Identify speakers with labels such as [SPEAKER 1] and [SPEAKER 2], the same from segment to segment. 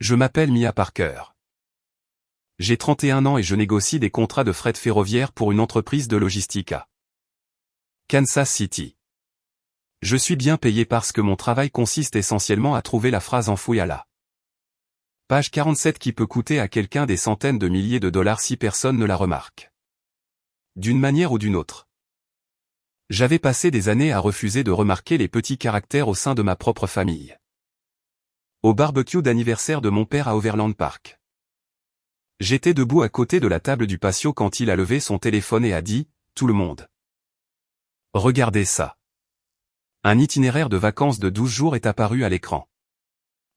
[SPEAKER 1] Je m'appelle Mia Parker. J'ai 31 ans et je négocie des contrats de fret ferroviaire pour une entreprise de logistique à Kansas City. Je suis bien payé parce que mon travail consiste essentiellement à trouver la phrase enfouie à la page 47 qui peut coûter à quelqu'un des centaines de milliers de dollars si personne ne la remarque. D'une manière ou d'une autre. J'avais passé des années à refuser de remarquer les petits caractères au sein de ma propre famille. Au barbecue d'anniversaire de mon père à Overland Park. J'étais debout à côté de la table du patio quand il a levé son téléphone et a dit « Tout le monde. Regardez ça. » Un itinéraire de vacances de 12 jours est apparu à l'écran.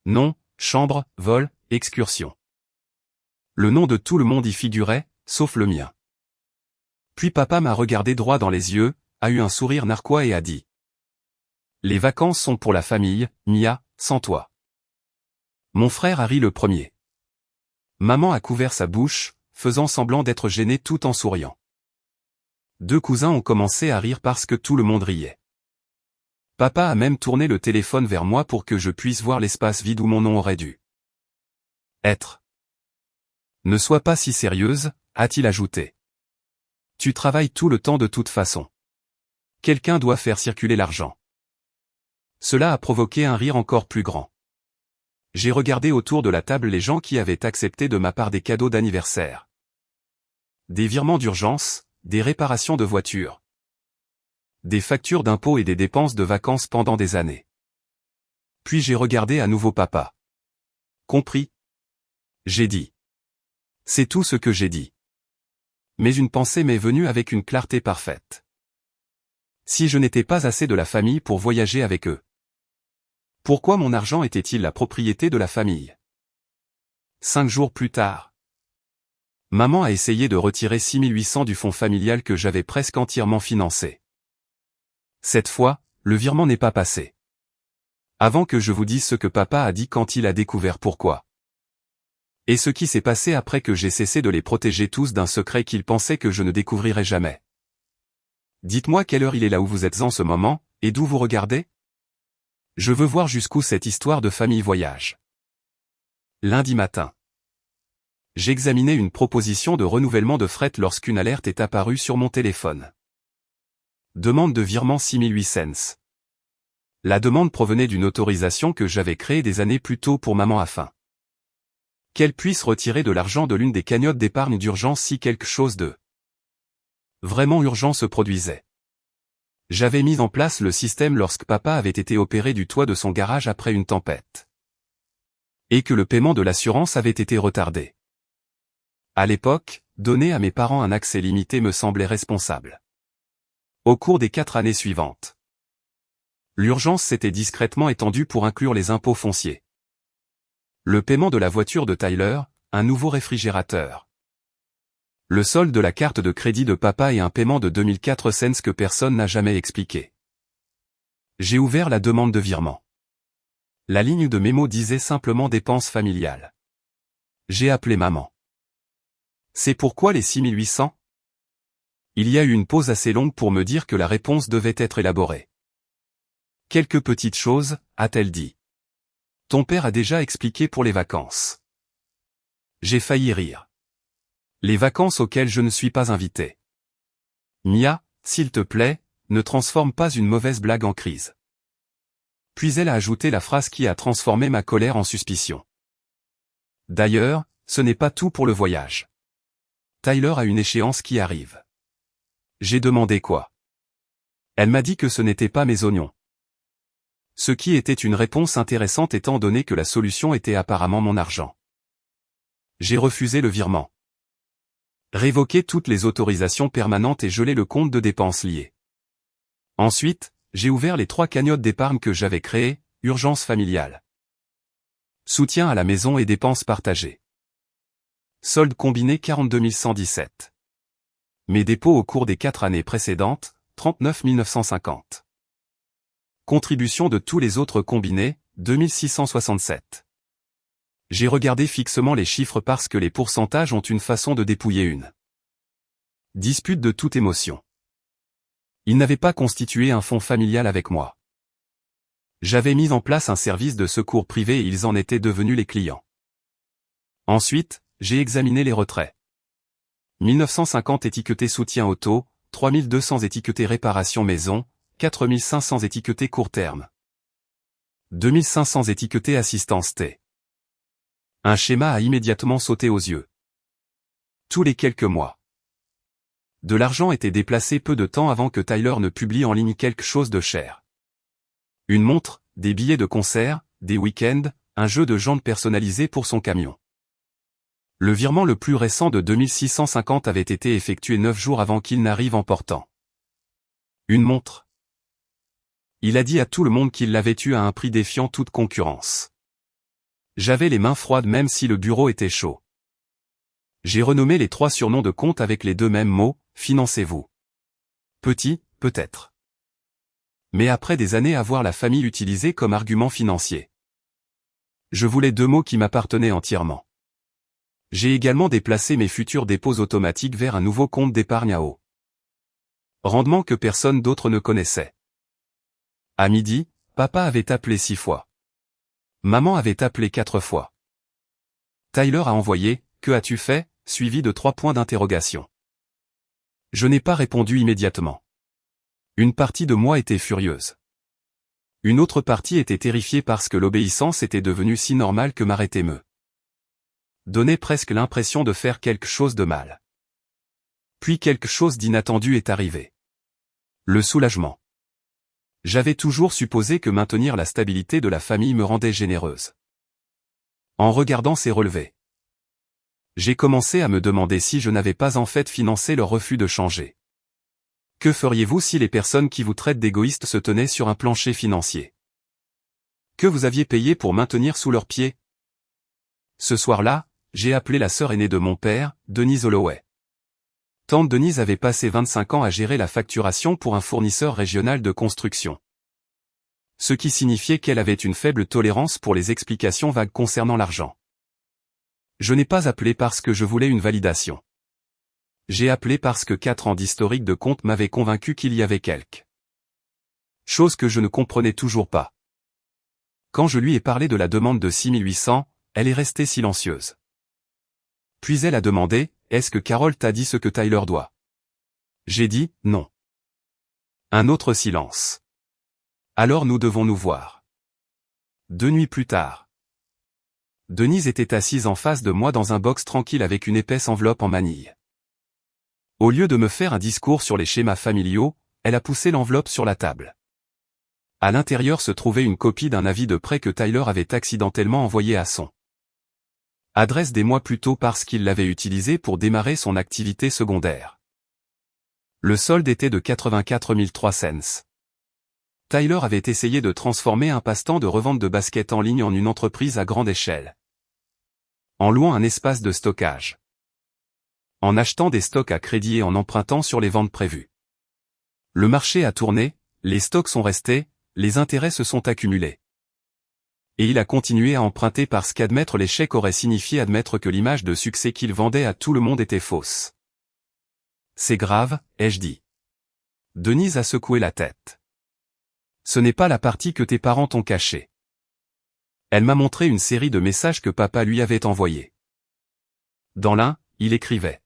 [SPEAKER 1] Nom, chambre, vol, excursion. Le nom de tout le monde y figurait, sauf le mien. Puis papa m'a regardé droit dans les yeux, a eu un sourire narquois et a dit « Les vacances sont pour la famille, Mia, sans toi. » Mon frère a ri le premier. Maman a couvert sa bouche, faisant semblant d'être gênée tout en souriant. Deux cousins ont commencé à rire parce que tout le monde riait. Papa a même tourné le téléphone vers moi pour que je puisse voir l'espace vide où mon nom aurait dû être. Ne sois pas si sérieuse, a-t-il ajouté. Tu travailles tout le temps de toute façon. Quelqu'un doit faire circuler l'argent. Cela a provoqué un rire encore plus grand. J'ai regardé autour de la table les gens qui avaient accepté de ma part des cadeaux d'anniversaire. Des virements d'urgence, des réparations de voitures. Des factures d'impôts et des dépenses de vacances pendant des années. Puis j'ai regardé à nouveau papa. Compris? J'ai dit. C'est tout ce que j'ai dit. Mais une pensée m'est venue avec une clarté parfaite. Si je n'étais pas assez de la famille pour voyager avec eux. Pourquoi mon argent était-il la propriété de la famille? 5 jours plus tard. Maman a essayé de retirer 6800 du fonds familial que j'avais presque entièrement financé. Cette fois, le virement n'est pas passé. Avant que je vous dise ce que papa a dit quand il a découvert pourquoi. Et ce qui s'est passé après que j'ai cessé de les protéger tous d'un secret qu'il pensait que je ne découvrirais jamais. Dites-moi quelle heure il est là où vous êtes en ce moment, et d'où vous regardez? Je veux voir jusqu'où cette histoire de famille voyage. Lundi matin. J'examinais une proposition de renouvellement de fret lorsqu'une alerte est apparue sur mon téléphone. Demande de virement 6800 cents. La demande provenait d'une autorisation que j'avais créée des années plus tôt pour maman afin qu'elle puisse retirer de l'argent de l'une des cagnottes d'épargne d'urgence si quelque chose de vraiment urgent se produisait. J'avais mis en place le système lorsque papa avait été opéré du toit de son garage après une tempête. Et que le paiement de l'assurance avait été retardé. À l'époque, donner à mes parents un accès limité me semblait responsable. Au cours des 4 années suivantes, l'urgence s'était discrètement étendue pour inclure les impôts fonciers. Le paiement de la voiture de Tyler, un nouveau réfrigérateur. Le solde de la carte de crédit de papa et un paiement de 2004 cents que personne n'a jamais expliqué. J'ai ouvert la demande de virement. La ligne de mémo disait simplement dépenses familiales. J'ai appelé maman. C'est pourquoi les 6800? Il y a eu une pause assez longue pour me dire que la réponse devait être élaborée. Quelques petites choses, a-t-elle dit. Ton père a déjà expliqué pour les vacances. J'ai failli rire. Les vacances auxquelles je ne suis pas invité. Mia, s'il te plaît, ne transforme pas une mauvaise blague en crise. Puis elle a ajouté la phrase qui a transformé ma colère en suspicion. D'ailleurs, ce n'est pas tout pour le voyage. Tyler a une échéance qui arrive. J'ai demandé quoi? Elle m'a dit que ce n'était pas mes oignons. Ce qui était une réponse intéressante étant donné que la solution était apparemment mon argent. J'ai refusé le virement. Révoquer toutes les autorisations permanentes et geler le compte de dépenses liées. Ensuite, j'ai ouvert les 3 cagnottes d'épargne que j'avais créées, urgence familiale. Soutien à la maison et dépenses partagées. Solde combiné 42 117. Mes dépôts au cours des 4 années précédentes, 39 950. Contribution de tous les autres combinés, 2667. J'ai regardé fixement les chiffres parce que les pourcentages ont une façon de dépouiller une dispute de toute émotion. Ils n'avaient pas constitué un fonds familial avec moi. J'avais mis en place un service de secours privé et ils en étaient devenus les clients. Ensuite, j'ai examiné les retraits. 1950 étiqueté soutien auto, 3200 étiqueté réparation maison, 4500 étiqueté court terme. 2500 étiqueté assistance T. Un schéma a immédiatement sauté aux yeux. Tous les quelques mois. De l'argent était déplacé peu de temps avant que Tyler ne publie en ligne quelque chose de cher. Une montre, des billets de concert, des week-ends, un jeu de jantes personnalisé pour son camion. Le virement le plus récent de 2650 avait été effectué 9 jours avant qu'il n'arrive en portant une montre. Il a dit à tout le monde qu'il l'avait eu à un prix défiant toute concurrence. J'avais les mains froides même si le bureau était chaud. J'ai renommé les 3 surnoms de compte avec les 2 mêmes mots, financez-vous. Petit, peut-être. Mais après des années à voir la famille utilisée comme argument financier. Je voulais 2 mots qui m'appartenaient entièrement. J'ai également déplacé mes futurs dépôts automatiques vers un nouveau compte d'épargne à haut rendement que personne d'autre ne connaissait. À midi, papa avait appelé 6 fois. Maman avait appelé 4 fois. Tyler a envoyé « Que as-tu fait ?» suivi de 3 points d'interrogation. Je n'ai pas répondu immédiatement. Une partie de moi était furieuse. Une autre partie était terrifiée parce que l'obéissance était devenue si normale que m'arrêter me donnait presque l'impression de faire quelque chose de mal. Puis quelque chose d'inattendu est arrivé. Le soulagement. J'avais toujours supposé que maintenir la stabilité de la famille me rendait généreuse. En regardant ces relevés, j'ai commencé à me demander si je n'avais pas en fait financé leur refus de changer. Que feriez-vous si les personnes qui vous traitent d'égoïstes se tenaient sur un plancher financier? Que vous aviez payé pour maintenir sous leurs pieds? Ce soir-là, j'ai appelé la sœur aînée de mon père, Denise Holloway. Tante Denise avait passé 25 ans à gérer la facturation pour un fournisseur régional de construction. Ce qui signifiait qu'elle avait une faible tolérance pour les explications vagues concernant l'argent. Je n'ai pas appelé parce que je voulais une validation. J'ai appelé parce que 4 ans d'historique de compte m'avaient convaincu qu'il y avait quelque chose que je ne comprenais toujours pas. Quand je lui ai parlé de la demande de 6800, elle est restée silencieuse. Puis elle a demandé, « Est-ce que Carole t'a dit ce que Tyler doit ?» J'ai dit, « Non. » Un autre silence. Alors nous devons nous voir. 2 nuits plus tard. Denise était assise en face de moi dans un box tranquille avec une épaisse enveloppe en manille. Au lieu de me faire un discours sur les schémas familiaux, elle a poussé l'enveloppe sur la table. À l'intérieur se trouvait une copie d'un avis de prêt que Tyler avait accidentellement envoyé à son adresse des mois plus tôt parce qu'il l'avait utilisé pour démarrer son activité secondaire. Le solde était de 84 300 cents. Tyler avait essayé de transformer un passe-temps de revente de baskets en ligne en une entreprise à grande échelle. En louant un espace de stockage. En achetant des stocks à crédit et en empruntant sur les ventes prévues. Le marché a tourné, les stocks sont restés, les intérêts se sont accumulés. Et il a continué à emprunter parce qu'admettre l'échec aurait signifié admettre que l'image de succès qu'il vendait à tout le monde était fausse. C'est grave, ai-je dit. Denise a secoué la tête. Ce n'est pas la partie que tes parents t'ont cachée. Elle m'a montré une série de messages que papa lui avait envoyés. Dans l'un, il écrivait.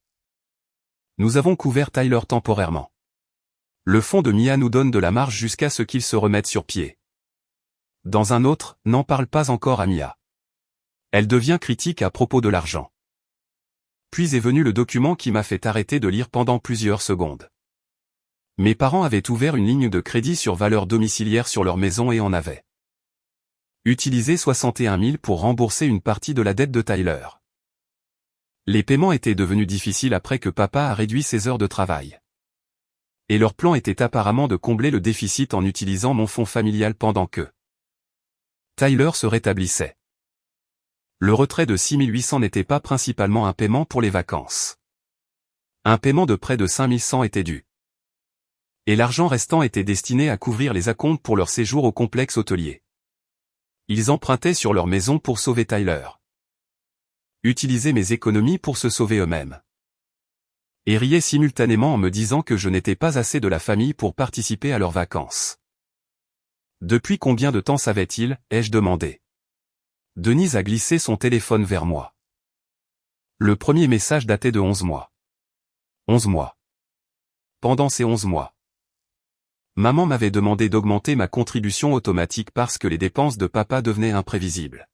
[SPEAKER 1] Nous avons couvert Tyler temporairement. Le fonds de Mia nous donne de la marge jusqu'à ce qu'il se remette sur pied. Dans un autre, n'en parle pas encore à Mia. Elle devient critique à propos de l'argent. Puis est venu le document qui m'a fait arrêter de lire pendant plusieurs secondes. Mes parents avaient ouvert une ligne de crédit sur valeur domiciliaire sur leur maison et en avaient utilisé 61 000 pour rembourser une partie de la dette de Tyler. Les paiements étaient devenus difficiles après que papa a réduit ses heures de travail. Et leur plan était apparemment de combler le déficit en utilisant mon fonds familial pendant que Tyler se rétablissait. Le retrait de 6800 n'était pas principalement un paiement pour les vacances. Un paiement de près de 5100 était dû. Et l'argent restant était destiné à couvrir les acomptes pour leur séjour au complexe hôtelier. Ils empruntaient sur leur maison pour sauver Tyler. Utilisaient mes économies pour se sauver eux-mêmes. Et riaient simultanément en me disant que je n'étais pas assez de la famille pour participer à leurs vacances. Depuis combien de temps savait-il, ai-je demandé. Denise a glissé son téléphone vers moi. Le premier message datait de 11 mois. 11 mois. Pendant ces 11 mois, maman m'avait demandé d'augmenter ma contribution automatique parce que les dépenses de papa devenaient imprévisibles.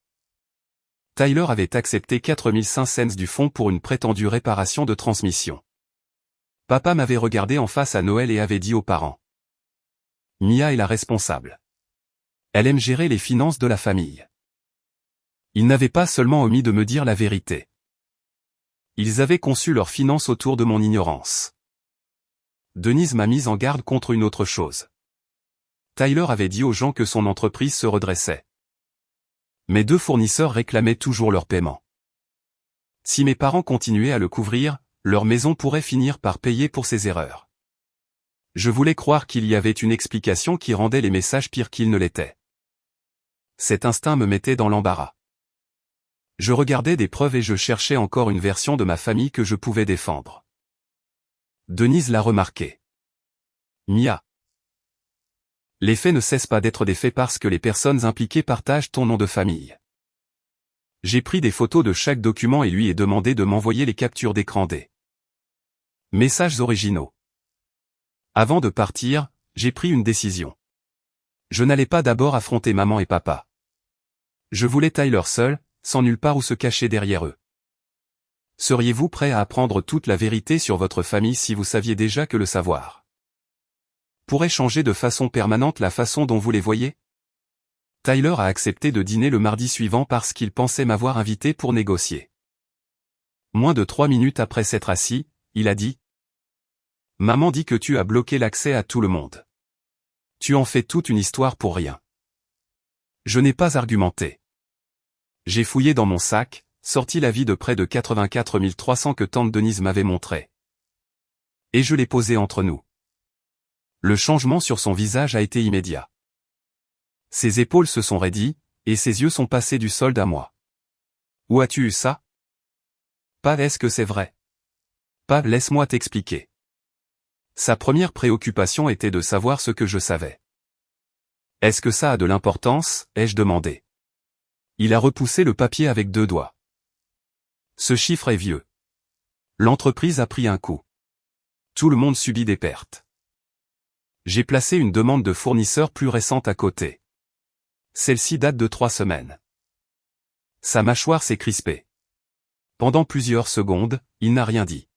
[SPEAKER 1] Tyler avait accepté 4500 cents du fonds pour une prétendue réparation de transmission. Papa m'avait regardé en face à Noël et avait dit aux parents: Mia est la responsable. Elle aime gérer les finances de la famille. Ils n'avaient pas seulement omis de me dire la vérité. Ils avaient conçu leurs finances autour de mon ignorance. Denise m'a mise en garde contre une autre chose. Tyler avait dit aux gens que son entreprise se redressait. Mes 2 fournisseurs réclamaient toujours leur paiement. Si mes parents continuaient à le couvrir, leur maison pourrait finir par payer pour ses erreurs. Je voulais croire qu'il y avait une explication qui rendait les messages pires qu'ils ne l'étaient. Cet instinct me mettait dans l'embarras. Je regardais des preuves et je cherchais encore une version de ma famille que je pouvais défendre. Denise l'a remarqué. Mia. Les faits ne cessent pas d'être des faits parce que les personnes impliquées partagent ton nom de famille. J'ai pris des photos de chaque document et lui ai demandé de m'envoyer les captures d'écran des messages originaux. Avant de partir, j'ai pris une décision. Je n'allais pas d'abord affronter maman et papa. Je voulais Tyler seul, sans nulle part où se cacher derrière eux. Seriez-vous prêt à apprendre toute la vérité sur votre famille si vous saviez déjà que le savoir pourrait changer de façon permanente la façon dont vous les voyez? Tyler a accepté de dîner le mardi suivant parce qu'il pensait m'avoir invité pour négocier. Moins de 3 minutes après s'être assis, il a dit: Maman dit que tu as bloqué l'accès à tout le monde. Tu en fais toute une histoire pour rien. Je n'ai pas argumenté. J'ai fouillé dans mon sac, sorti l'avis de près de 84 300 que tante Denise m'avait montré. Et je l'ai posé entre nous. Le changement sur son visage a été immédiat. Ses épaules se sont raidies, et ses yeux sont passés du solde à moi. Où as-tu eu ça? Pas est-ce que c'est vrai? Pas laisse-moi t'expliquer. Sa première préoccupation était de savoir ce que je savais. Est-ce que ça a de l'importance? Ai-je demandé. Il a repoussé le papier avec 2 doigts. Ce chiffre est vieux. L'entreprise a pris un coup. Tout le monde subit des pertes. J'ai placé une demande de fournisseur plus récente à côté. Celle-ci date de 3 semaines. Sa mâchoire s'est crispée. Pendant plusieurs secondes, il n'a rien dit.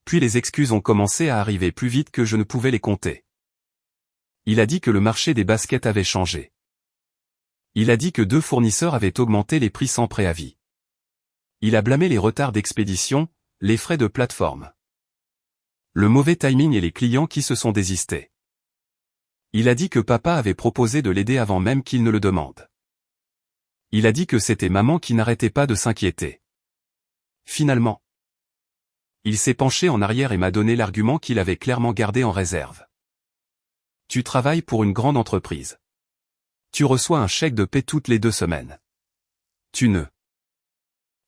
[SPEAKER 1] Puis les excuses ont commencé à arriver plus vite que je ne pouvais les compter. Il a dit que le marché des baskets avait changé. Il a dit que 2 fournisseurs avaient augmenté les prix sans préavis. Il a blâmé les retards d'expédition, les frais de plateforme, le mauvais timing et les clients qui se sont désistés. Il a dit que papa avait proposé de l'aider avant même qu'il ne le demande. Il a dit que c'était maman qui n'arrêtait pas de s'inquiéter. Finalement, il s'est penché en arrière et m'a donné l'argument qu'il avait clairement gardé en réserve. Tu travailles pour une grande entreprise. Tu reçois un chèque de paie toutes les 2 semaines. Tu ne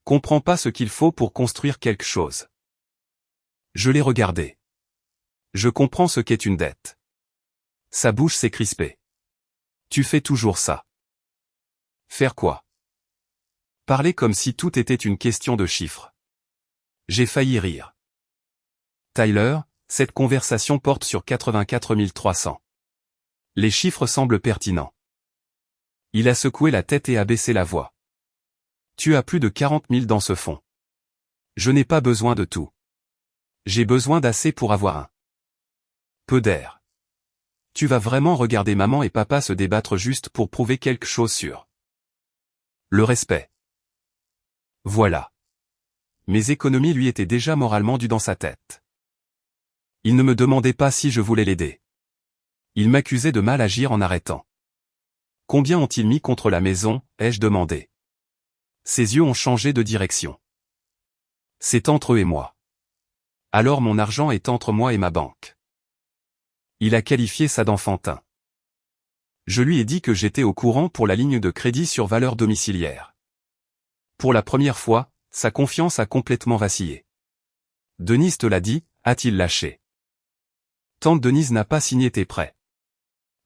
[SPEAKER 1] comprends pas ce qu'il faut pour construire quelque chose. Je l'ai regardé. Je comprends ce qu'est une dette. Sa bouche s'est crispée. Tu fais toujours ça. Faire quoi? Parler comme si tout était une question de chiffres. J'ai failli rire. Tyler, cette conversation porte sur 84 300. Les chiffres semblent pertinents. Il a secoué la tête et a baissé la voix. Tu as plus de 40 000 dans ce fonds. Je n'ai pas besoin de tout. J'ai besoin d'assez pour avoir un peu d'air. Tu vas vraiment regarder maman et papa se débattre juste pour prouver quelque chose sur le respect. Voilà. Mes économies lui étaient déjà moralement dues dans sa tête. Il ne me demandait pas si je voulais l'aider. Il m'accusait de mal agir en arrêtant. Combien ont-ils mis contre la maison, ai-je demandé. Ses yeux ont changé de direction. C'est entre eux et moi. Alors mon argent est entre moi et ma banque. Il a qualifié ça d'enfantin. Je lui ai dit que j'étais au courant pour la ligne de crédit sur valeur domiciliaire. Pour la première fois, sa confiance a complètement vacillé. Denise te l'a dit, a-t-il lâché. Tante Denise n'a pas signé tes prêts.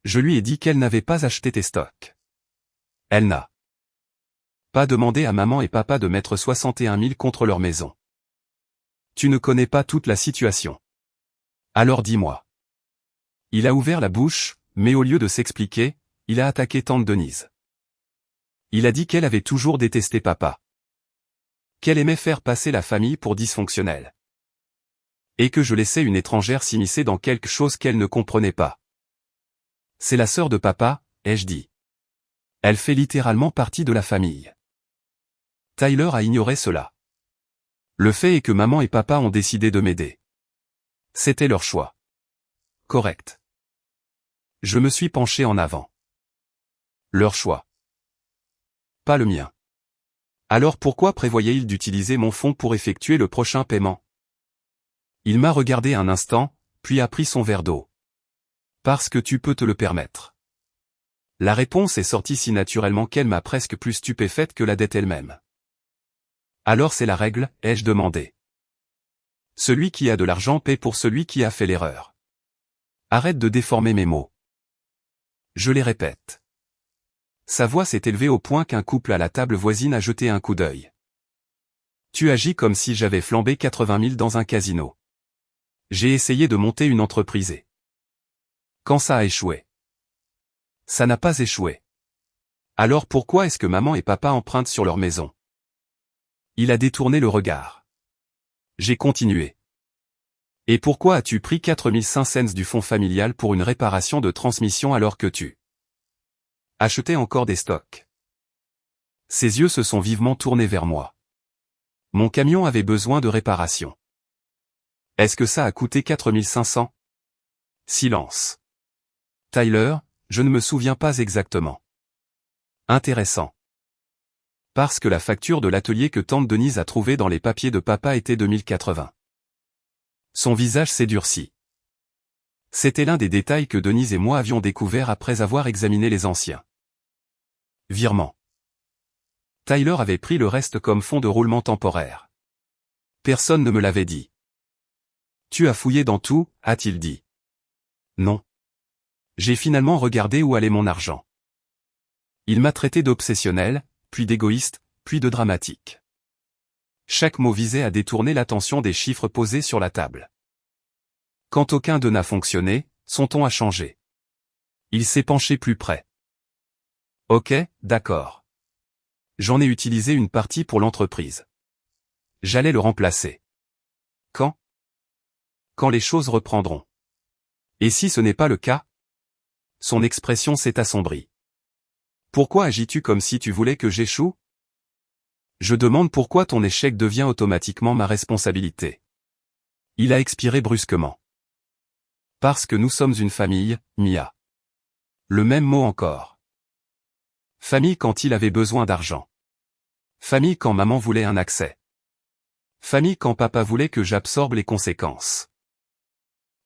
[SPEAKER 1] Je lui ai dit qu'elle n'avait pas acheté tes stocks. Elle n'a Pas demander à maman et papa de mettre 61 000 contre leur maison. Tu ne connais pas toute la situation. Alors dis-moi. Il a ouvert la bouche, mais au lieu de s'expliquer, il a attaqué tante Denise. Il a dit qu'elle avait toujours détesté papa. Qu'elle aimait faire passer la famille pour dysfonctionnelle. Et que je laissais une étrangère s'immiscer dans quelque chose qu'elle ne comprenait pas. C'est la sœur de papa, ai-je dit. Elle fait littéralement partie de la famille. Tyler a ignoré cela. Le fait est que maman et papa ont décidé de m'aider. C'était leur choix. Correct. Je me suis penché en avant. Leur choix. Pas le mien. Alors pourquoi prévoyait-il d'utiliser mon fonds pour effectuer le prochain paiement? Il m'a regardé un instant, puis a pris son verre d'eau. Parce que tu peux te le permettre. La réponse est sortie si naturellement qu'elle m'a presque plus stupéfaite que la dette elle-même. Alors c'est la règle, ai-je demandé. Celui qui a de l'argent paie pour celui qui a fait l'erreur. Arrête de déformer mes mots. Je les répète. Sa voix s'est élevée au point qu'un couple à la table voisine a jeté un coup d'œil. Tu agis comme si j'avais flambé 80 000 dans un casino. J'ai essayé de monter une entreprise et... Quand ça a échoué? Ça n'a pas échoué. Alors pourquoi est-ce que maman et papa empruntent sur leur maison? Il a détourné le regard. J'ai continué. Et pourquoi as-tu pris 4500 cents du fonds familial pour une réparation de transmission alors que tu achetais encore des stocks? Ses yeux se sont vivement tournés vers moi. Mon camion avait besoin de réparation. Est-ce que ça a coûté 4500? Silence. Tyler, je ne me souviens pas exactement. Intéressant. Parce que la facture de l'atelier que tante Denise a trouvée dans les papiers de papa était 2080. Son visage s'est durci. C'était l'un des détails que Denise et moi avions découvert après avoir examiné les anciens virements. Tyler avait pris le reste comme fonds de roulement temporaire. Personne ne me l'avait dit. Tu as fouillé dans tout, a-t-il dit. Non. J'ai finalement regardé où allait mon argent. Il m'a traité d'obsessionnel, puis d'égoïste, puis de dramatique. Chaque mot visait à détourner l'attention des chiffres posés sur la table. Quand aucun d'eux n'a fonctionné, son ton a changé. Il s'est penché plus près. Ok, d'accord. J'en ai utilisé une partie pour l'entreprise. J'allais le remplacer. Quand? Quand les choses reprendront. Et si ce n'est pas le cas? Son expression s'est assombrie. Pourquoi agis-tu comme si tu voulais que j'échoue? Je demande pourquoi ton échec devient automatiquement ma responsabilité. Il a expiré brusquement. Parce que nous sommes une famille, Mia. Le même mot encore. Famille quand il avait besoin d'argent. Famille quand maman voulait un accès. Famille quand papa voulait que j'absorbe les conséquences.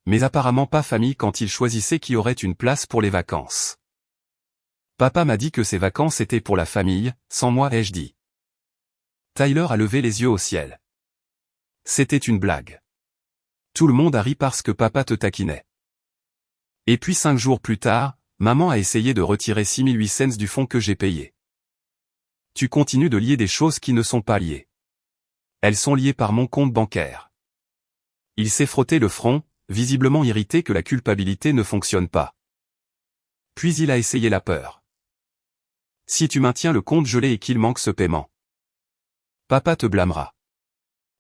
[SPEAKER 1] Mais apparemment pas famille quand il choisissait qui aurait une place pour les vacances. Papa m'a dit que ces vacances étaient pour la famille, sans moi ai-je dit. Tyler a levé les yeux au ciel. C'était une blague. Tout le monde a ri parce que papa te taquinait. Et puis 5 jours plus tard, maman a essayé de retirer 6800 cents du fonds que j'ai payé. Tu continues de lier des choses qui ne sont pas liées. Elles sont liées par mon compte bancaire. Il s'est frotté le front, visiblement irrité que la culpabilité ne fonctionne pas. Puis il a essayé la peur. Si tu maintiens le compte gelé et qu'il manque ce paiement, papa te blâmera.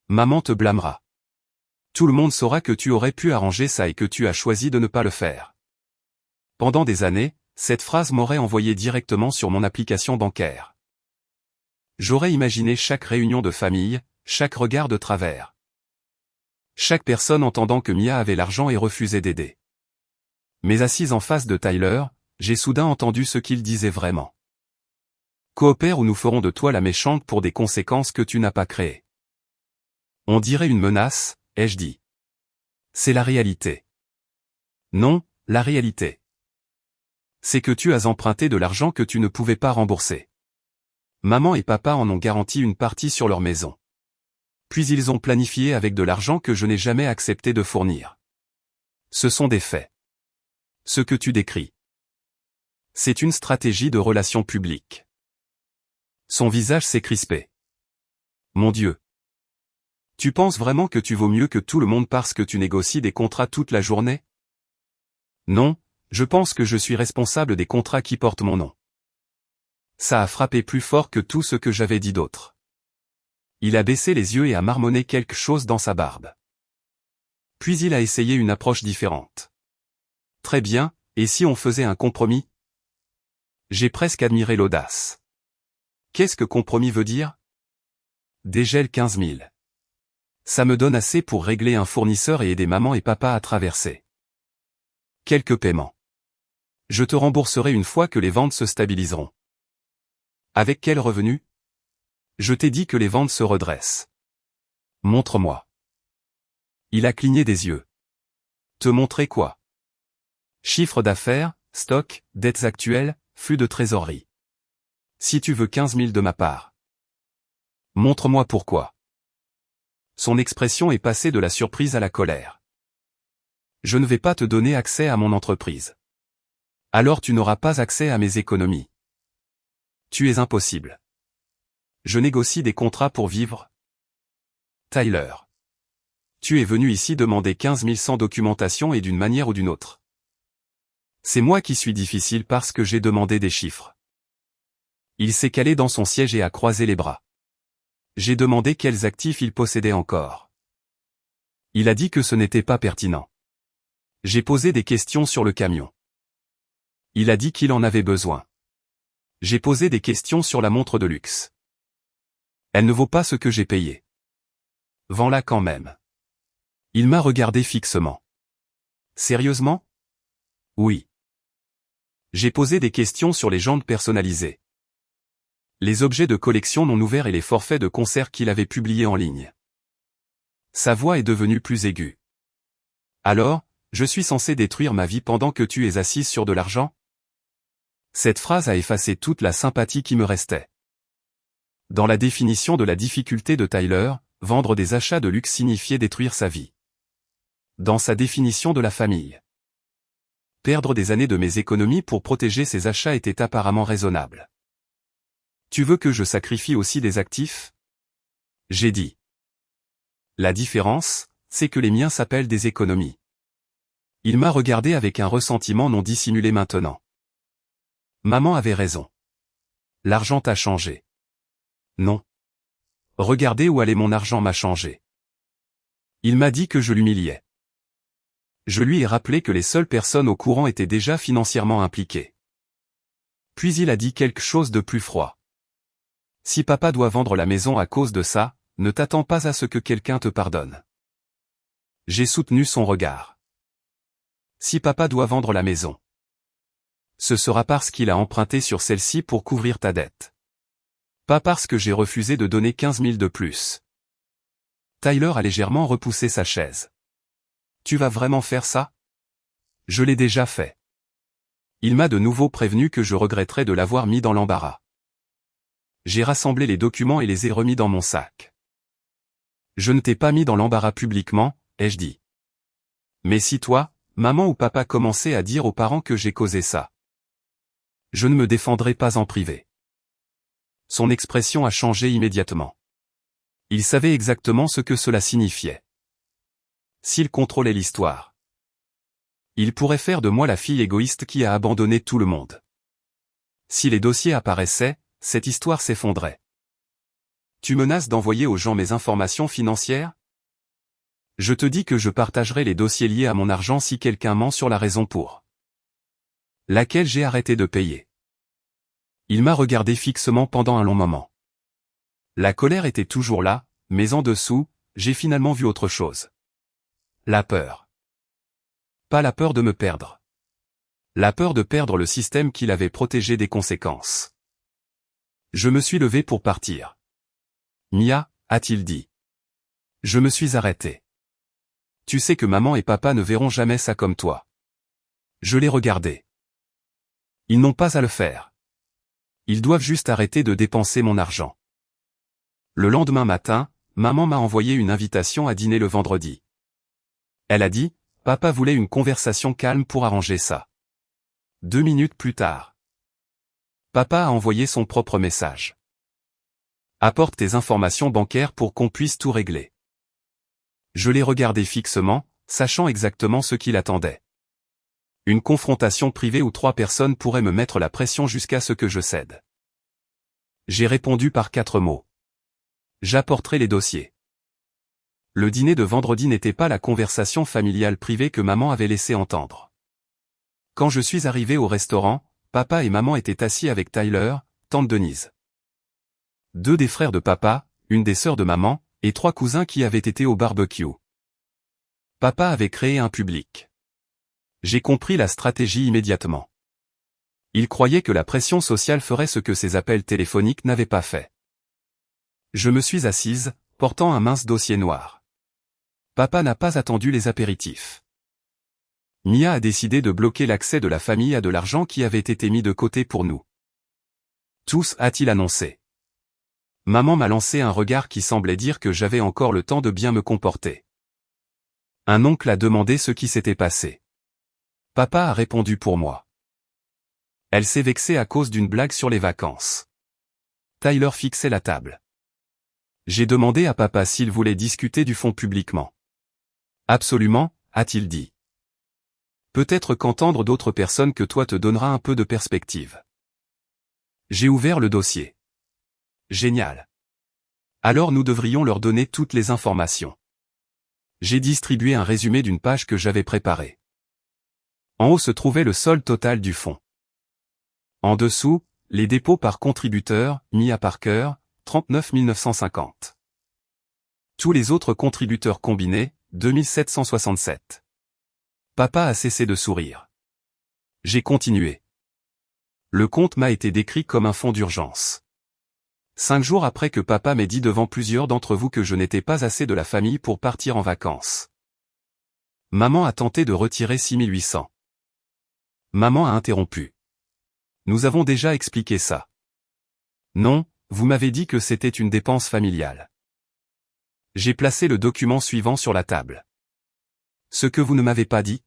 [SPEAKER 1] Maman te blâmera. Tout le monde saura que tu aurais pu arranger ça et que tu as choisi de ne pas le faire. Pendant des années, cette phrase m'aurait envoyé directement sur mon application bancaire. J'aurais imaginé chaque réunion de famille, chaque regard de travers. Chaque personne entendant que Mia avait l'argent et refusait d'aider. Mais assise en face de Tyler, j'ai soudain entendu ce qu'il disait vraiment. Coopère ou nous ferons de toi la méchante pour des conséquences que tu n'as pas créées. On dirait une menace, ai-je dit. C'est la réalité. Non, la réalité. C'est que tu as emprunté de l'argent que tu ne pouvais pas rembourser. Maman et papa en ont garanti une partie sur leur maison. Puis ils ont planifié avec de l'argent que je n'ai jamais accepté de fournir. Ce sont des faits. Ce que tu décris. C'est une stratégie de relations publiques. Son visage s'est crispé. Mon Dieu. Tu penses vraiment que tu vaux mieux que tout le monde parce que tu négocies des contrats toute la journée? Non, je pense que je suis responsable des contrats qui portent mon nom. Ça a frappé plus fort que tout ce que j'avais dit d'autre. Il a baissé les yeux et a marmonné quelque chose dans sa barbe. Puis il a essayé une approche différente. Très bien, et si on faisait un compromis? J'ai presque admiré l'audace. Qu'est-ce que compromis veut dire? Dégel 15 000. Ça me donne assez pour régler un fournisseur et aider maman et papa à traverser. Quelques paiements. Je te rembourserai une fois que les ventes se stabiliseront. Avec quel revenu? Je t'ai dit que les ventes se redressent. Montre-moi. Il a cligné des yeux. Te montrer quoi? Chiffre d'affaires, stock, dettes actuelles, flux de trésorerie. Si tu veux 15 000 de ma part. Montre-moi pourquoi. Son expression est passée de la surprise à la colère. Je ne vais pas te donner accès à mon entreprise. Alors tu n'auras pas accès à mes économies. Tu es impossible. Je négocie des contrats pour vivre. Tyler. Tu es venu ici demander 15 000 sans documentation et d'une manière ou d'une autre. C'est moi qui suis difficile parce que j'ai demandé des chiffres. Il s'est calé dans son siège et a croisé les bras. J'ai demandé quels actifs il possédait encore. Il a dit que ce n'était pas pertinent. J'ai posé des questions sur le camion. Il a dit qu'il en avait besoin. J'ai posé des questions sur la montre de luxe. Elle ne vaut pas ce que j'ai payé. Vends-la quand même. Il m'a regardé fixement. Sérieusement? Oui. J'ai posé des questions sur les jantes personnalisées. Les objets de collection non ouverts et les forfaits de concert qu'il avait publiés en ligne. Sa voix est devenue plus aiguë. Alors, je suis censé détruire ma vie pendant que tu es assise sur de l'argent? Cette phrase a effacé toute la sympathie qui me restait. Dans la définition de la difficulté de Tyler, vendre des achats de luxe signifiait détruire sa vie. Dans sa définition de la famille. Perdre des années de mes économies pour protéger ses achats était apparemment raisonnable. Tu veux que je sacrifie aussi des actifs? J'ai dit. La différence, c'est que les miens s'appellent des économies. Il m'a regardé avec un ressentiment non dissimulé maintenant. Maman avait raison. L'argent t'a changé. Non. Regardez où allait mon argent m'a changé. Il m'a dit que je l'humiliais. Je lui ai rappelé que les seules personnes au courant étaient déjà financièrement impliquées. Puis il a dit quelque chose de plus froid. Si papa doit vendre la maison à cause de ça, ne t'attends pas à ce que quelqu'un te pardonne. J'ai soutenu son regard. Si papa doit vendre la maison, ce sera parce qu'il a emprunté sur celle-ci pour couvrir ta dette. Pas parce que j'ai refusé de donner 15 000 de plus. Tyler a légèrement repoussé sa chaise. Tu vas vraiment faire ça? Je l'ai déjà fait. Il m'a de nouveau prévenu que je regretterais de l'avoir mis dans l'embarras. J'ai rassemblé les documents et les ai remis dans mon sac. Je ne t'ai pas mis dans l'embarras publiquement, ai-je dit. Mais si toi, maman ou papa commençaient à dire aux parents que j'ai causé ça, je ne me défendrai pas en privé. Son expression a changé immédiatement. Il savait exactement ce que cela signifiait. S'il contrôlait l'histoire, il pourrait faire de moi la fille égoïste qui a abandonné tout le monde. Si les dossiers apparaissaient, cette histoire s'effondrait. Tu menaces d'envoyer aux gens mes informations financières? Je te dis que je partagerai les dossiers liés à mon argent si quelqu'un ment sur la raison pour laquelle j'ai arrêté de payer. Il m'a regardé fixement pendant un long moment. La colère était toujours là, mais en dessous, j'ai finalement vu autre chose. La peur. Pas la peur de me perdre. La peur de perdre le système qui l'avait protégé des conséquences. Je me suis levé pour partir. Mia, a-t-il dit. Je me suis arrêté. Tu sais que maman et papa ne verront jamais ça comme toi. Je l'ai regardé. Ils n'ont pas à le faire. Ils doivent juste arrêter de dépenser mon argent. Le lendemain matin, maman m'a envoyé une invitation à dîner le vendredi. Elle a dit, papa voulait une conversation calme pour arranger ça. 2 minutes plus tard, papa a envoyé son propre message. Apporte tes informations bancaires pour qu'on puisse tout régler. Je l'ai regardé fixement, sachant exactement ce qu'il attendait. Une confrontation privée où 3 personnes pourraient me mettre la pression jusqu'à ce que je cède. J'ai répondu par 4 mots. J'apporterai les dossiers. Le dîner de vendredi n'était pas la conversation familiale privée que maman avait laissé entendre. Quand je suis arrivé au restaurant, papa et maman étaient assis avec Tyler, tante Denise. 2 des frères de papa, une des sœurs de maman, et 3 cousins qui avaient été au barbecue. Papa avait créé un public. J'ai compris la stratégie immédiatement. Il croyait que la pression sociale ferait ce que ses appels téléphoniques n'avaient pas fait. Je me suis assise, portant un mince dossier noir. Papa n'a pas attendu les apéritifs. Mia a décidé de bloquer l'accès de la famille à de l'argent qui avait été mis de côté pour nous. Tous, a-t-il annoncé. Maman m'a lancé un regard qui semblait dire que j'avais encore le temps de bien me comporter. Un oncle a demandé ce qui s'était passé. Papa a répondu pour moi. Elle s'est vexée à cause d'une blague sur les vacances. Tyler fixait la table. J'ai demandé à papa s'il voulait discuter du fonds publiquement. Absolument, a-t-il dit. Peut-être qu'entendre d'autres personnes que toi te donnera un peu de perspective. J'ai ouvert le dossier. Génial. Alors nous devrions leur donner toutes les informations. J'ai distribué un résumé d'une page que j'avais préparée. En haut se trouvait le solde total du fonds. En dessous, les dépôts par contributeur, Mia Parker, 39 950. Tous les autres contributeurs combinés, 2767. Papa a cessé de sourire. J'ai continué. Le compte m'a été décrit comme un fonds d'urgence. 5 jours après que papa m'ait dit devant plusieurs d'entre vous que je n'étais pas assez de la famille pour partir en vacances. Maman a tenté de retirer 6800. Maman a interrompu. Nous avons déjà expliqué ça. Non, vous m'avez dit que c'était une dépense familiale. J'ai placé le document suivant sur la table. Ce que vous ne m'avez pas dit,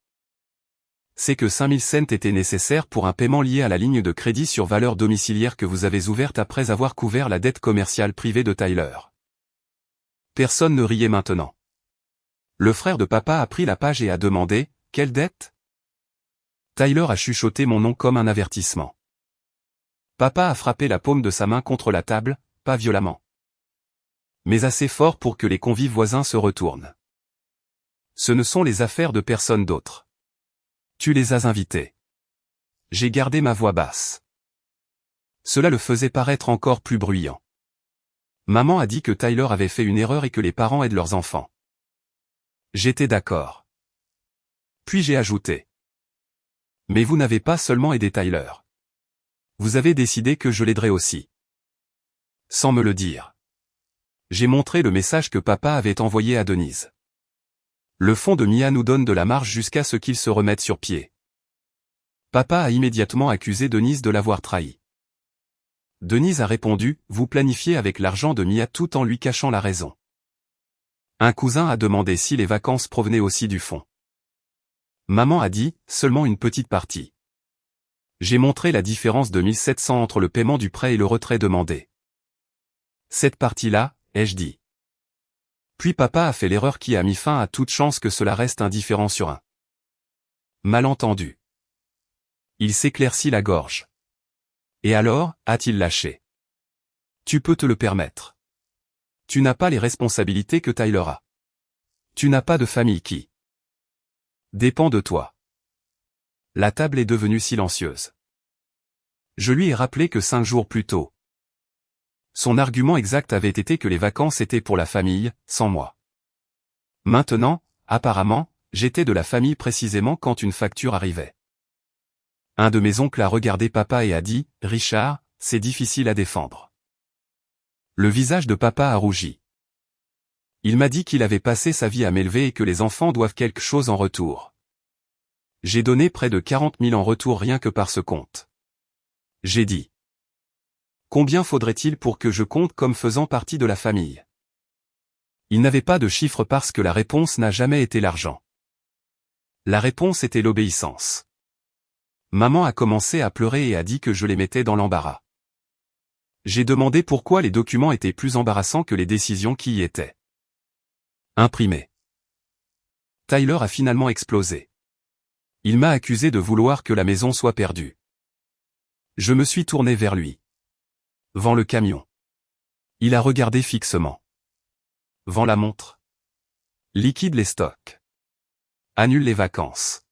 [SPEAKER 1] c'est que 5000 cents étaient nécessaires pour un paiement lié à la ligne de crédit sur valeur domiciliaire que vous avez ouverte après avoir couvert la dette commerciale privée de Tyler. Personne ne riait maintenant. Le frère de papa a pris la page et a demandé, « Quelle dette ?» Tyler a chuchoté mon nom comme un avertissement. Papa a frappé la paume de sa main contre la table, pas violemment. Mais assez fort pour que les convives voisins se retournent. Ce ne sont les affaires de personne d'autre. Tu les as invités. J'ai gardé ma voix basse. Cela le faisait paraître encore plus bruyant. Maman a dit que Tyler avait fait une erreur et que les parents aident leurs enfants. J'étais d'accord. Puis j'ai ajouté. Mais vous n'avez pas seulement aidé Tyler. Vous avez décidé que je l'aiderais aussi. Sans me le dire. J'ai montré le message que papa avait envoyé à Denise. Le fonds de Mia nous donne de la marge jusqu'à ce qu'il se remette sur pied. Papa a immédiatement accusé Denise de l'avoir trahi. Denise a répondu, vous planifiez avec l'argent de Mia tout en lui cachant la raison. Un cousin a demandé si les vacances provenaient aussi du fonds. Maman a dit, seulement une petite partie. J'ai montré la différence de 1700 entre le paiement du prêt et le retrait demandé. Cette partie-là, ai-je dit. Puis papa a fait l'erreur qui a mis fin à toute chance que cela reste indifférent sur un malentendu. Il s'éclaircit la gorge. Et alors, a-t-il lâché. Tu peux te le permettre. Tu n'as pas les responsabilités que Tyler a. Tu n'as pas de famille qui dépend de toi. La table est devenue silencieuse. Je lui ai rappelé que 5 jours plus tôt, son argument exact avait été que les vacances étaient pour la famille, sans moi. Maintenant, apparemment, j'étais de la famille précisément quand une facture arrivait. Un de mes oncles a regardé papa et a dit, « Richard, c'est difficile à défendre. » Le visage de papa a rougi. Il m'a dit qu'il avait passé sa vie à m'élever et que les enfants doivent quelque chose en retour. J'ai donné près de 40 000 en retour rien que par ce compte. J'ai dit. Combien faudrait-il pour que je compte comme faisant partie de la famille? Il n'avait pas de chiffre parce que la réponse n'a jamais été l'argent. La réponse était l'obéissance. Maman a commencé à pleurer et a dit que je les mettais dans l'embarras. J'ai demandé pourquoi les documents étaient plus embarrassants que les décisions qui y étaient imprimées. Tyler a finalement explosé. Il m'a accusé de vouloir que la maison soit perdue. Je me suis tourné vers lui. Vends le camion. Il a regardé fixement. Vends la montre. Liquide les stocks. Annule les vacances.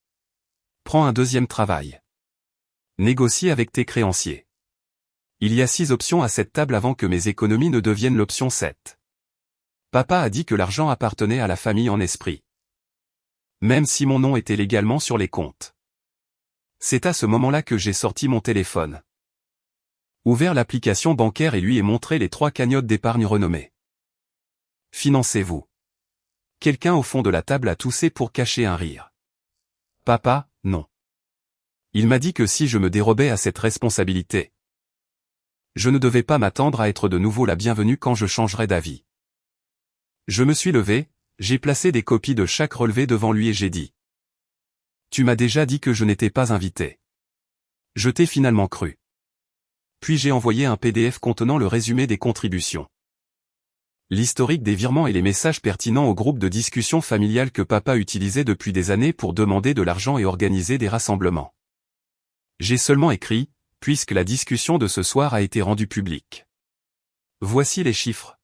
[SPEAKER 1] Prends un deuxième travail. Négocie avec tes créanciers. Il y a 6 options à cette table avant que mes économies ne deviennent l'option 7. Papa a dit que l'argent appartenait à la famille en esprit. Même si mon nom était légalement sur les comptes. C'est à ce moment-là que j'ai sorti mon téléphone. Ouvert l'application bancaire et lui ai montré les 3 cagnottes d'épargne renommées. Financez-vous. Quelqu'un au fond de la table a toussé pour cacher un rire. Papa, non. Il m'a dit que si je me dérobais à cette responsabilité, je ne devais pas m'attendre à être de nouveau la bienvenue quand je changerais d'avis. Je me suis levé, j'ai placé des copies de chaque relevé devant lui et j'ai dit. Tu m'as déjà dit que je n'étais pas invité. Je t'ai finalement cru. Puis j'ai envoyé un PDF contenant le résumé des contributions. L'historique des virements et les messages pertinents au groupe de discussion familiale que papa utilisait depuis des années pour demander de l'argent et organiser des rassemblements. J'ai seulement écrit, puisque la discussion de ce soir a été rendue publique. Voici les chiffres.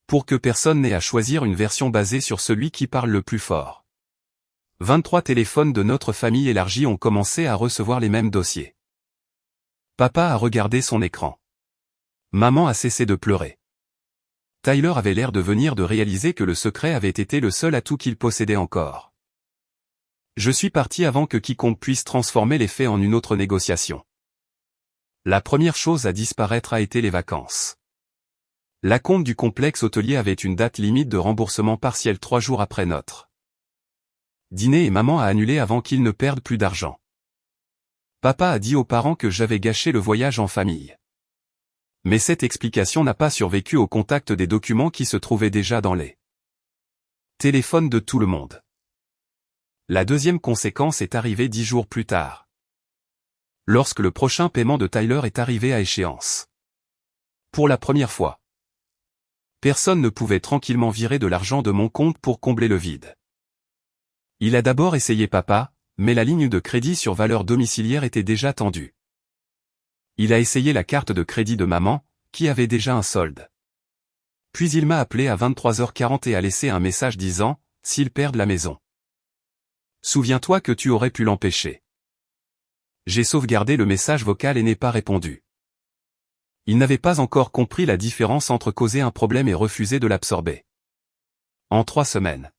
[SPEAKER 1] Pour que personne n'ait à choisir une version basée sur celui qui parle le plus fort. 23 téléphones de notre famille élargie ont commencé à recevoir les mêmes dossiers. Papa a regardé son écran. Maman a cessé de pleurer. Tyler avait l'air de venir de réaliser que le secret avait été le seul atout qu'il possédait encore. Je suis parti avant que quiconque puisse transformer les faits en une autre négociation. La première chose à disparaître a été les vacances. L'acompte du complexe hôtelier avait une date limite de remboursement partiel 3 jours après notre dîner et maman a annulé avant qu'ils ne perdent plus d'argent. Papa a dit aux parents que j'avais gâché le voyage en famille. Mais cette explication n'a pas survécu au contact des documents qui se trouvaient déjà dans les téléphones de tout le monde. La deuxième conséquence est arrivée 10 jours plus tard. Lorsque le prochain paiement de Tyler est arrivé à échéance. Pour la première fois. Personne ne pouvait tranquillement virer de l'argent de mon compte pour combler le vide. Il a d'abord essayé papa, mais la ligne de crédit sur valeur domiciliaire était déjà tendue. Il a essayé la carte de crédit de maman, qui avait déjà un solde. Puis il m'a appelé à 23h40 et a laissé un message disant, s'ils perdent la maison. Souviens-toi que tu aurais pu l'empêcher. J'ai sauvegardé le message vocal et n'ai pas répondu. Il n'avait pas encore compris la différence entre causer un problème et refuser de l'absorber. En 3 semaines.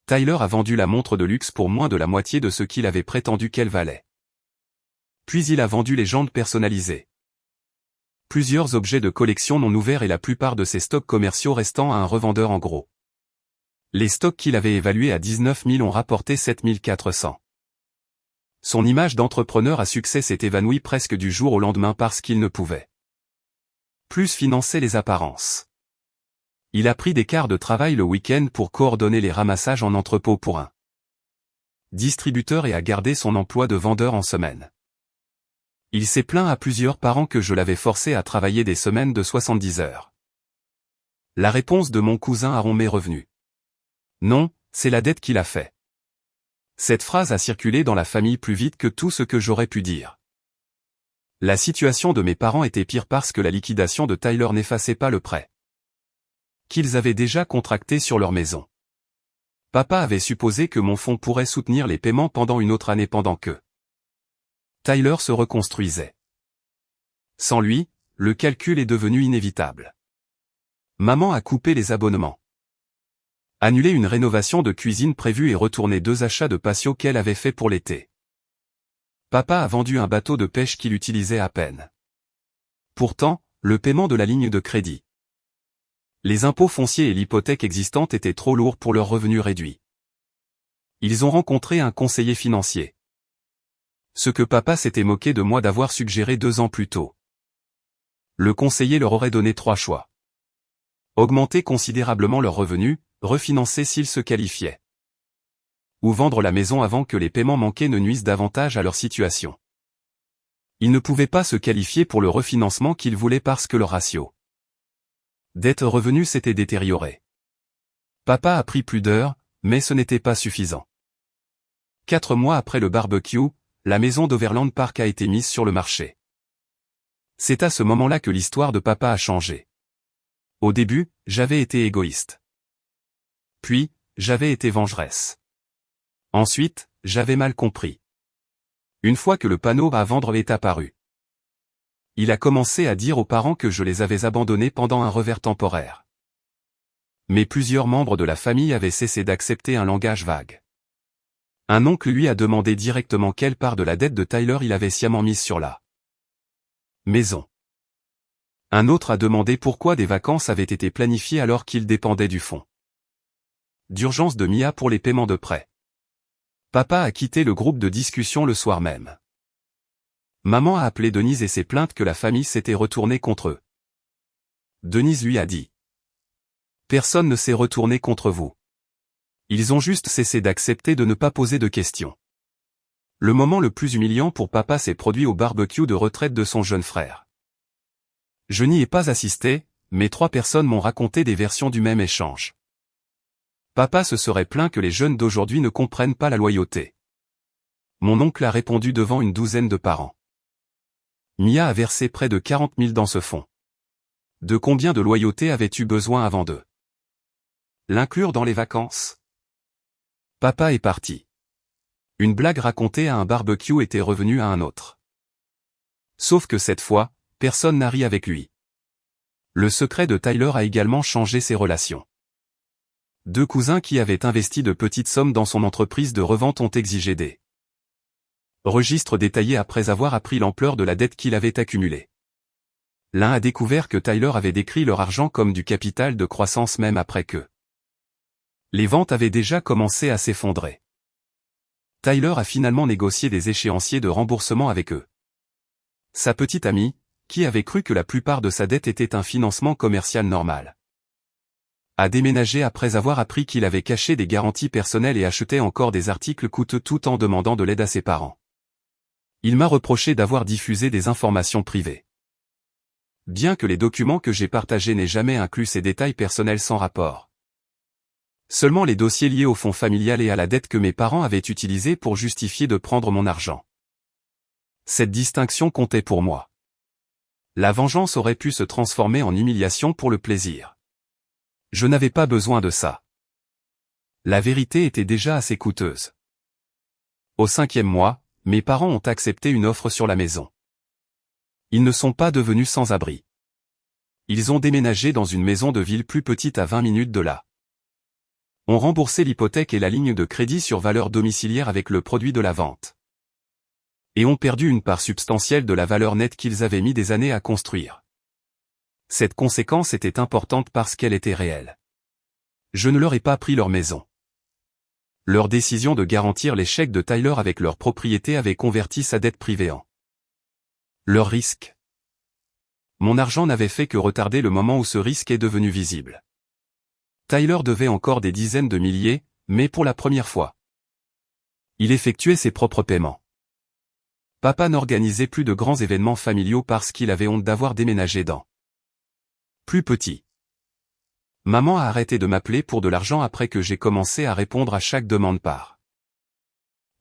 [SPEAKER 1] Tyler a vendu la montre de luxe pour moins de la moitié de ce qu'il avait prétendu qu'elle valait. Puis il a vendu les jantes personnalisées. Plusieurs objets de collection non ouverts et la plupart de ses stocks commerciaux restant à un revendeur en gros. Les stocks qu'il avait évalués à 19 000 ont rapporté 7 400. Son image d'entrepreneur à succès s'est évanouie presque du jour au lendemain parce qu'il ne pouvait plus financer les apparences. Il a pris des quarts de travail le week-end pour coordonner les ramassages en entrepôt pour un distributeur et a gardé son emploi de vendeur en semaine. Il s'est plaint à plusieurs parents que je l'avais forcé à travailler des semaines de 70 heures. La réponse de mon cousin Aaron m'est revenue. Non, c'est la dette qu'il a fait. Cette phrase a circulé dans la famille plus vite que tout ce que j'aurais pu dire. La situation de mes parents était pire parce que la liquidation de Tyler n'effaçait pas le prêt qu'ils avaient déjà contracté sur leur maison. Papa avait supposé que mon fonds pourrait soutenir les paiements pendant une autre année pendant que Tyler se reconstruisait. Sans lui, le calcul est devenu inévitable. Maman a coupé les abonnements. Annulé une rénovation de cuisine prévue et retourné 2 achats de patio qu'elle avait fait pour l'été. Papa a vendu un bateau de pêche qu'il utilisait à peine. Pourtant, le paiement de la ligne de crédit, les impôts fonciers et l'hypothèque existante étaient trop lourds pour leurs revenus réduits. Ils ont rencontré un conseiller financier. Ce que papa s'était moqué de moi d'avoir suggéré 2 ans plus tôt. Le conseiller leur aurait donné 3 choix. Augmenter considérablement leurs revenus, refinancer s'ils se qualifiaient. Ou vendre la maison avant que les paiements manqués ne nuisent davantage à leur situation. Ils ne pouvaient pas se qualifier pour le refinancement qu'ils voulaient parce que le ratio dette-revenu s'était détérioré. Papa a pris plus d'heures, mais ce n'était pas suffisant. 4 mois après le barbecue, la maison d'Overland Park a été mise sur le marché. C'est à ce moment-là que l'histoire de papa a changé. Au début, j'avais été égoïste. Puis, j'avais été vengeresse. Ensuite, j'avais mal compris. Une fois que le panneau à vendre est apparu, il a commencé à dire aux parents que je les avais abandonnés pendant un revers temporaire. Mais plusieurs membres de la famille avaient cessé d'accepter un langage vague. Un oncle lui a demandé directement quelle part de la dette de Tyler il avait sciemment mise sur la maison. Un autre a demandé pourquoi des vacances avaient été planifiées alors qu'il dépendait du fonds d'urgence de Mia pour les paiements de prêt. Papa a quitté le groupe de discussion le soir même. Maman a appelé Denise et s'est plainte que la famille s'était retournée contre eux. Denise lui a dit: Personne ne s'est retourné contre vous. Ils ont juste cessé d'accepter de ne pas poser de questions. Le moment le plus humiliant pour papa s'est produit au barbecue de retraite de son jeune frère. Je n'y ai pas assisté, mais 3 personnes m'ont raconté des versions du même échange. Papa se serait plaint que les jeunes d'aujourd'hui ne comprennent pas la loyauté. Mon oncle a répondu devant une douzaine de parents. Mia a versé près de 40 000 dans ce fonds. De combien de loyauté avais-tu besoin avant de l'inclure dans les vacances? Papa est parti. Une blague racontée à un barbecue était revenue à un autre. Sauf que cette fois, personne n'a ri avec lui. Le secret de Tyler a également changé ses relations. 2 cousins qui avaient investi de petites sommes dans son entreprise de revente ont exigé des registres détaillés après avoir appris l'ampleur de la dette qu'il avait accumulée. L'un a découvert que Tyler avait décrit leur argent comme du capital de croissance même après que les ventes avaient déjà commencé à s'effondrer. Tyler a finalement négocié des échéanciers de remboursement avec eux. Sa petite amie, qui avait cru que la plupart de sa dette était un financement commercial normal, a déménagé après avoir appris qu'il avait caché des garanties personnelles et acheté encore des articles coûteux tout en demandant de l'aide à ses parents. Il m'a reproché d'avoir diffusé des informations privées. Bien que les documents que j'ai partagés n'aient jamais inclus ces détails personnels sans rapport. Seulement les dossiers liés au fonds familial et à la dette que mes parents avaient utilisés pour justifier de prendre mon argent. Cette distinction comptait pour moi. La vengeance aurait pu se transformer en humiliation pour le plaisir. Je n'avais pas besoin de ça. La vérité était déjà assez coûteuse. Au 5e mois, mes parents ont accepté une offre sur la maison. Ils ne sont pas devenus sans abri. Ils ont déménagé dans une maison de ville plus petite à 20 minutes de là. Ont remboursé l'hypothèque et la ligne de crédit sur valeur domiciliaire avec le produit de la vente. Et ont perdu une part substantielle de la valeur nette qu'ils avaient mis des années à construire. Cette conséquence était importante parce qu'elle était réelle. Je ne leur ai pas pris leur maison. Leur décision de garantir les chèques de Tyler avec leur propriété avait converti sa dette privée en leur risque. Mon argent n'avait fait que retarder le moment où ce risque est devenu visible. Tyler devait encore des dizaines de milliers, mais pour la première fois, il effectuait ses propres paiements. Papa n'organisait plus de grands événements familiaux parce qu'il avait honte d'avoir déménagé dans plus petit. Maman a arrêté de m'appeler pour de l'argent après que j'ai commencé à répondre à chaque demande par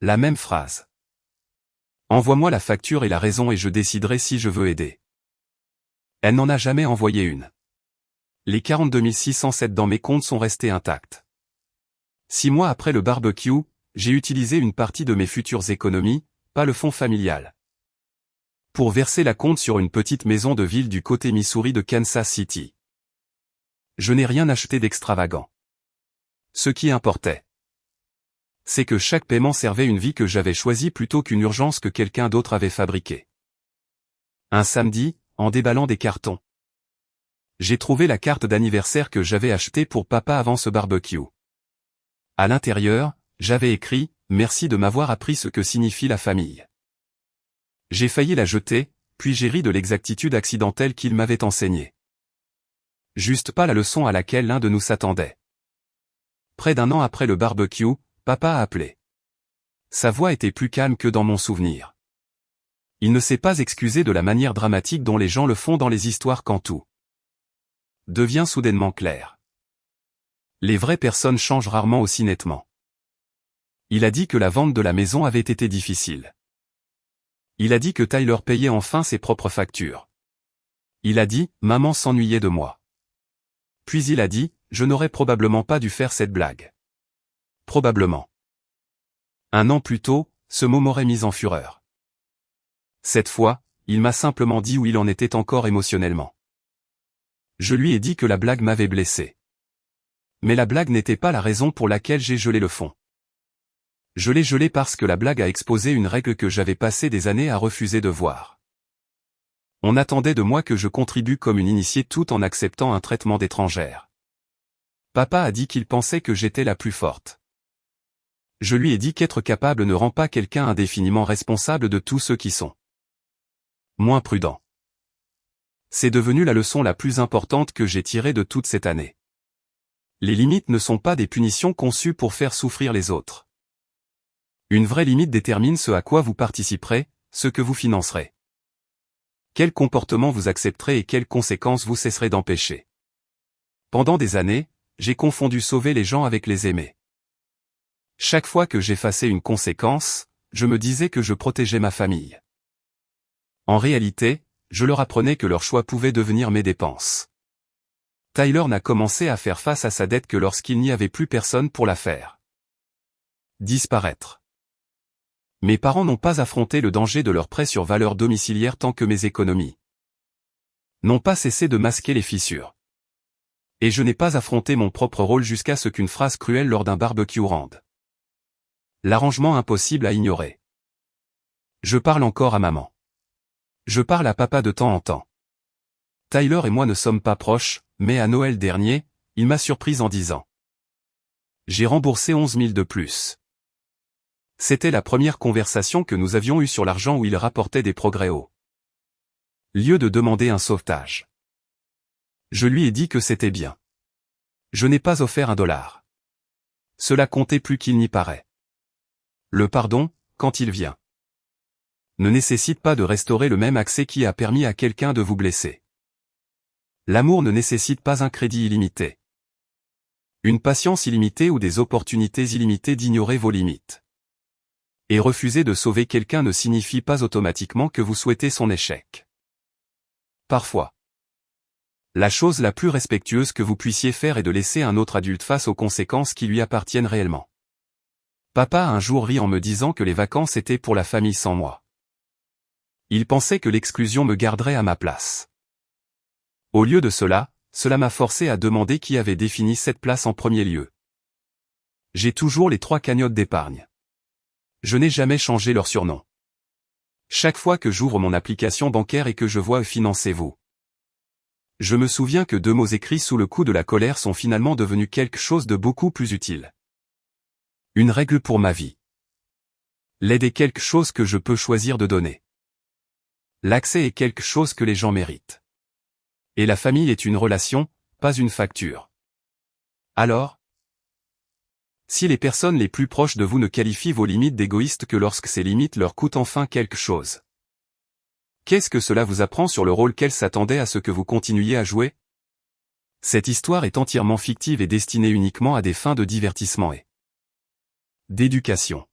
[SPEAKER 1] la même phrase. Envoie-moi la facture et la raison et je déciderai si je veux aider. Elle n'en a jamais envoyé une. Les 42 607 dans mes comptes sont restés intacts. 6 mois après le barbecue, j'ai utilisé une partie de mes futures économies, pas le fonds familial, pour verser la compte sur une petite maison de ville du côté Missouri de Kansas City. Je n'ai rien acheté d'extravagant. Ce qui importait, c'est que chaque paiement servait une vie que j'avais choisie plutôt qu'une urgence que quelqu'un d'autre avait fabriquée. Un samedi, en déballant des cartons, j'ai trouvé la carte d'anniversaire que j'avais achetée pour papa avant ce barbecue. À l'intérieur, j'avais écrit « Merci de m'avoir appris ce que signifie la famille ». J'ai failli la jeter, puis j'ai ri de l'exactitude accidentelle qu'il m'avait enseignée. Juste pas la leçon à laquelle l'un de nous s'attendait. Près d'1 an après le barbecue, papa a appelé. Sa voix était plus calme que dans mon souvenir. Il ne s'est pas excusé de la manière dramatique dont les gens le font dans les histoires quand tout devient soudainement clair. Les vraies personnes changent rarement aussi nettement. Il a dit que la vente de la maison avait été difficile. Il a dit que Tyler payait enfin ses propres factures. Il a dit, maman s'ennuyait de moi. Puis il a dit, je n'aurais probablement pas dû faire cette blague. Probablement. 1 an plus tôt, ce mot m'aurait mis en fureur. Cette fois, il m'a simplement dit où il en était encore émotionnellement. Je lui ai dit que la blague m'avait blessé. Mais la blague n'était pas la raison pour laquelle j'ai gelé le fond. Je l'ai gelé parce que la blague a exposé une règle que j'avais passé des années à refuser de voir. On attendait de moi que je contribue comme une initiée tout en acceptant un traitement d'étrangère. Papa a dit qu'il pensait que j'étais la plus forte. Je lui ai dit qu'être capable ne rend pas quelqu'un indéfiniment responsable de tous ceux qui sont moins prudents. C'est devenu la leçon la plus importante que j'ai tirée de toute cette année. Les limites ne sont pas des punitions conçues pour faire souffrir les autres. Une vraie limite détermine ce à quoi vous participerez, ce que vous financerez. Quel comportement vous accepterez et quelles conséquences vous cesserez d'empêcher. Pendant des années, j'ai confondu sauver les gens avec les aimer. Chaque fois que j'effaçais une conséquence, je me disais que je protégeais ma famille. En réalité, je leur apprenais que leur choix pouvait devenir mes dépenses. Tyler n'a commencé à faire face à sa dette que lorsqu'il n'y avait plus personne pour la faire disparaître. Mes parents n'ont pas affronté le danger de leur prêt sur valeur domiciliaire tant que mes économies n'ont pas cessé de masquer les fissures. Et je n'ai pas affronté mon propre rôle jusqu'à ce qu'une phrase cruelle lors d'un barbecue rende l'arrangement impossible à ignorer. Je parle encore à maman. Je parle à papa de temps en temps. Tyler et moi ne sommes pas proches, mais à Noël dernier, il m'a surprise en disant « J'ai remboursé 11 000 de plus ». C'était la première conversation que nous avions eue sur l'argent où il rapportait des progrès au lieu de demander un sauvetage. Je lui ai dit que c'était bien. Je n'ai pas offert $1. Cela comptait plus qu'il n'y paraît. Le pardon, quand il vient, ne nécessite pas de restaurer le même accès qui a permis à quelqu'un de vous blesser. L'amour ne nécessite pas un crédit illimité, une patience illimitée ou des opportunités illimitées d'ignorer vos limites. Et refuser de sauver quelqu'un ne signifie pas automatiquement que vous souhaitez son échec. Parfois, la chose la plus respectueuse que vous puissiez faire est de laisser un autre adulte face aux conséquences qui lui appartiennent réellement. Papa a un jour ri en me disant que les vacances étaient pour la famille sans moi. Il pensait que l'exclusion me garderait à ma place. Au lieu de cela, cela m'a forcé à demander qui avait défini cette place en premier lieu. J'ai toujours les 3 cagnottes d'épargne. Je n'ai jamais changé leur surnom. Chaque fois que j'ouvre mon application bancaire et que je vois Financez-vous, je me souviens que 2 mots écrits sous le coup de la colère sont finalement devenus quelque chose de beaucoup plus utile. Une règle pour ma vie. L'aide est quelque chose que je peux choisir de donner. L'accès est quelque chose que les gens méritent. Et la famille est une relation, pas une facture. Alors, si les personnes les plus proches de vous ne qualifient vos limites d'égoïstes que lorsque ces limites leur coûtent enfin quelque chose, qu'est-ce que cela vous apprend sur le rôle qu'elles s'attendaient à ce que vous continuiez à jouer? Cette histoire est entièrement fictive et destinée uniquement à des fins de divertissement et d'éducation.